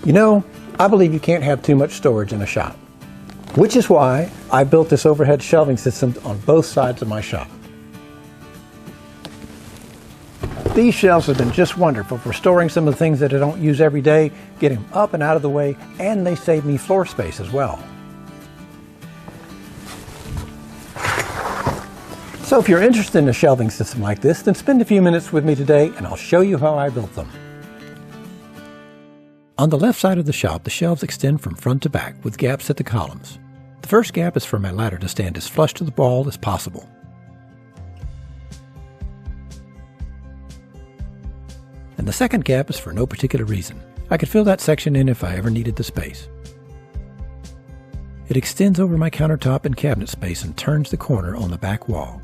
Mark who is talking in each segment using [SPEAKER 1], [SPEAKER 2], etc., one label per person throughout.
[SPEAKER 1] You know, I believe you can't have too much storage in a shop, which is why I built this overhead shelving system on both sides of my shop. These shelves have been just wonderful for storing some of the things that I don't use every day, getting them up and out of the way, and they save me floor space as well. So if you're interested in a shelving system like this, then spend a few minutes with me today and I'll show you how I built them. On the left side of the shop, the shelves extend from front to back with gaps at the columns. The first gap is for my ladder to stand as flush to the wall as possible. And the second gap is for no particular reason. I could fill that section in if I ever needed the space. It extends over my countertop and cabinet space and turns the corner on the back wall.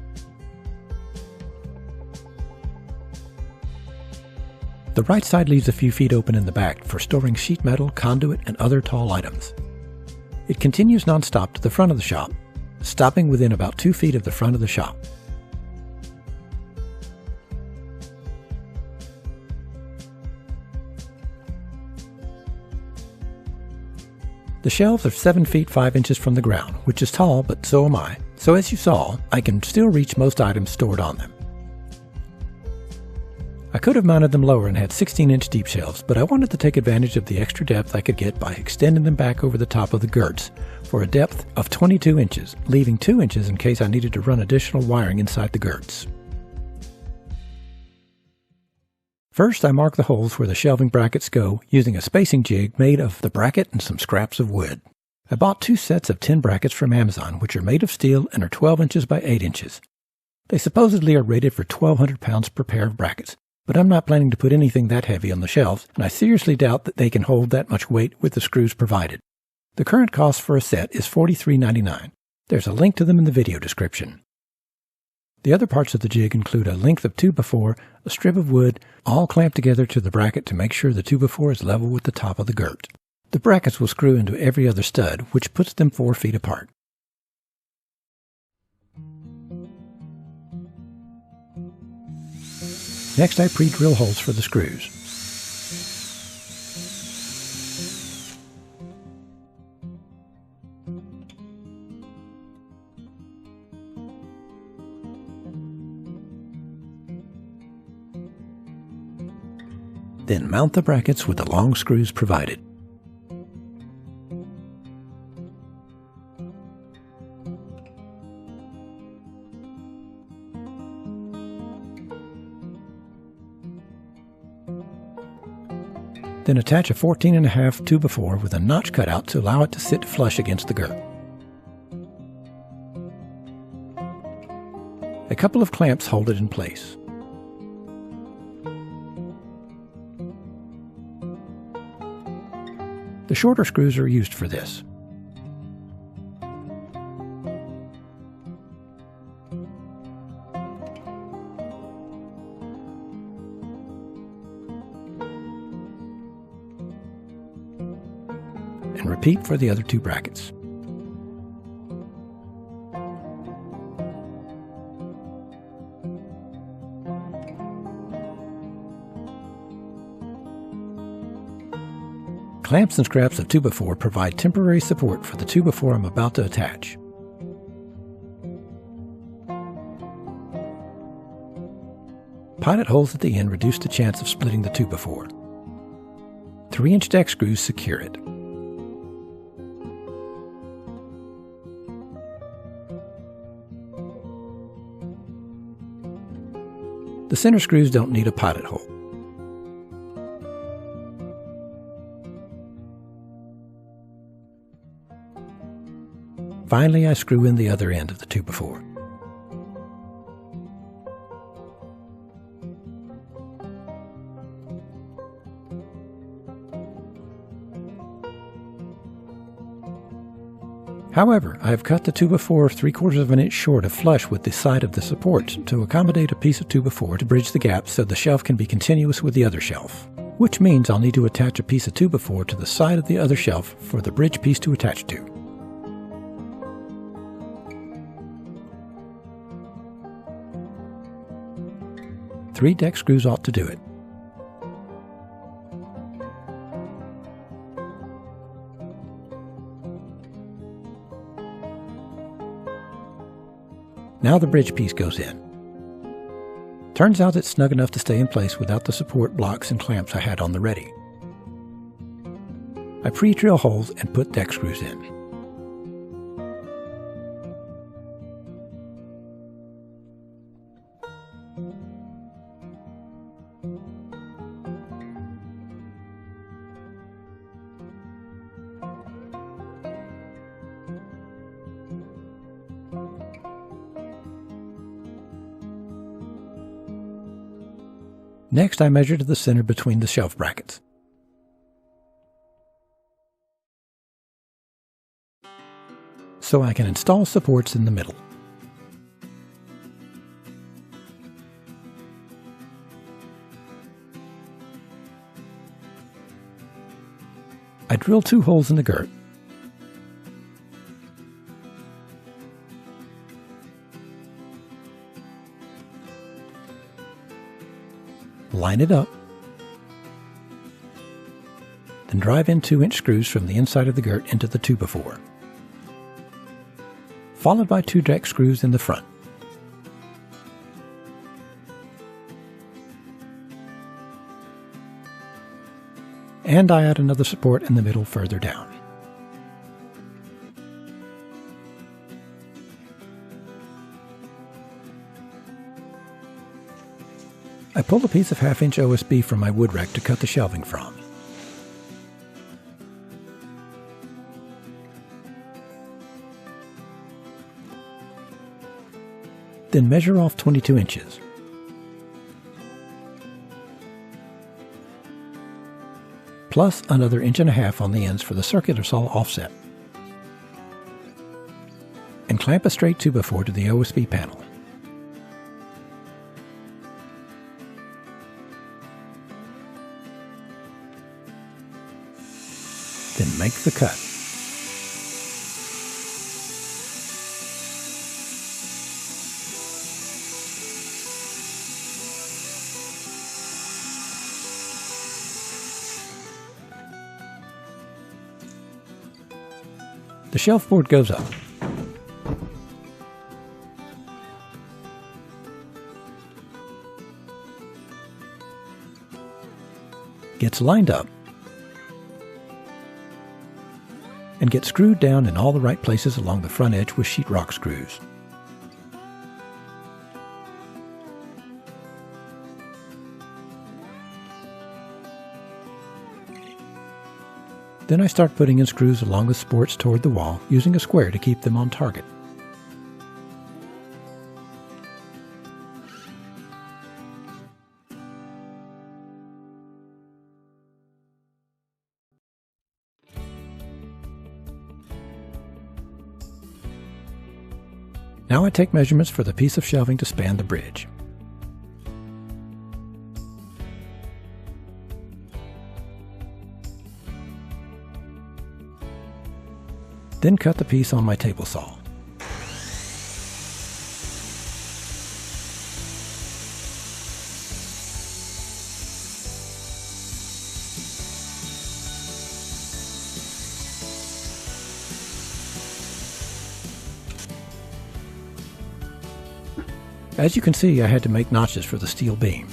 [SPEAKER 1] The right side leaves a few feet open in the back for storing sheet metal, conduit, and other tall items. It continues non-stop to the front of the shop, stopping within about 2 feet of the front of the shop. The shelves are 7 feet 5 inches from the ground, which is tall, but so am I. So as you saw, I can still reach most items stored on them. I could have mounted them lower and had 16-inch deep shelves, but I wanted to take advantage of the extra depth I could get by extending them back over the top of the girts for a depth of 22 inches, leaving 2 inches in case I needed to run additional wiring inside the girts. First, I mark the holes where the shelving brackets go using a spacing jig made of the bracket and some scraps of wood. I bought 2 sets of 10 brackets from Amazon, which are made of steel and are 12 inches by 8 inches. They supposedly are rated for 1,200 pounds per pair of brackets, but I'm not planning to put anything that heavy on the shelves, and I seriously doubt that they can hold that much weight with the screws provided. The current cost for a set is $43.99. There's a link to them in the video description. The other parts of the jig include a length of 2x4, a strip of wood, all clamped together to the bracket to make sure the 2x4 is level with the top of the girt. The brackets will screw into every other stud, which puts them 4 feet apart. Next, I pre-drill holes for the screws. Then mount the brackets with the long screws provided. Then attach a 14.5 2x4 with a notch cut out to allow it to sit flush against the girt. A couple of clamps hold it in place. The shorter screws are used for this. And repeat for the other 2 brackets. Clamps and scraps of 2x4 provide temporary support for the 2x4 I'm about to attach. Pilot holes at the end reduce the chance of splitting the 2x4. 3-inch deck screws secure it. The center screws don't need a pilot hole. Finally, I screw in the other end of the 2x4. However, I have cut the 2x4 3/4 of an inch short of flush with the side of the support to accommodate a piece of 2x4 to bridge the gap so the shelf can be continuous with the other shelf, which means I'll need to attach a piece of 2x4 to the side of the other shelf for the bridge piece to attach to. Three deck screws ought to do it. Now the bridge piece goes in. Turns out it's snug enough to stay in place without the support blocks and clamps I had on the ready. I pre-drill holes and put deck screws in. Next, I measure to the center between the shelf brackets. So I can install supports in the middle. I drill 2 holes in the girth. Line it up, then drive in 2-inch screws from the inside of the girth into the 2x4, followed by 2 deck screws in the front. And I add another support in the middle further down. I pulled a piece of 1/2-inch OSB from my wood rack to cut the shelving from. Then measure off 22 inches. Plus another 1.5 inches on the ends for the circular saw offset. And clamp a straight 2x4 to the OSB panel. Then make the cut. The shelf board goes up. Gets lined up. And get screwed down in all the right places along the front edge with sheetrock screws. Then I start putting in screws along the supports toward the wall, using a square to keep them on target. Now I take measurements for the piece of shelving to span the bridge. Then cut the piece on my table saw. As you can see, I had to make notches for the steel beam.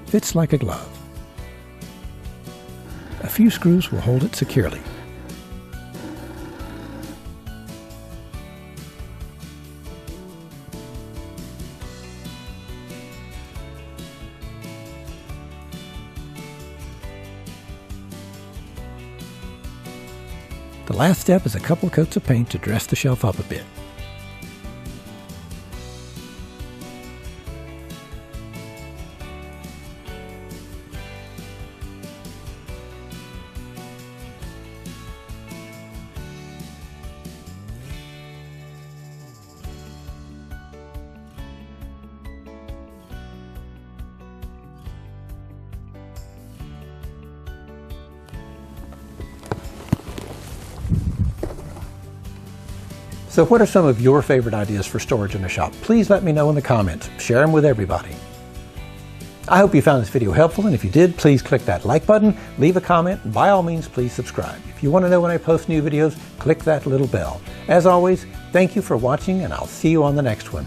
[SPEAKER 1] Fits like a glove. A few screws will hold it securely. The last step is a couple coats of paint to dress the shelf up a bit. So what are some of your favorite ideas for storage in a shop? Please let me know in the comments. Share them with everybody. I hope you found this video helpful, and if you did, please click that like button, leave a comment, and by all means, please subscribe. If you want to know when I post new videos, click that little bell. As always, thank you for watching, and I'll see you on the next one.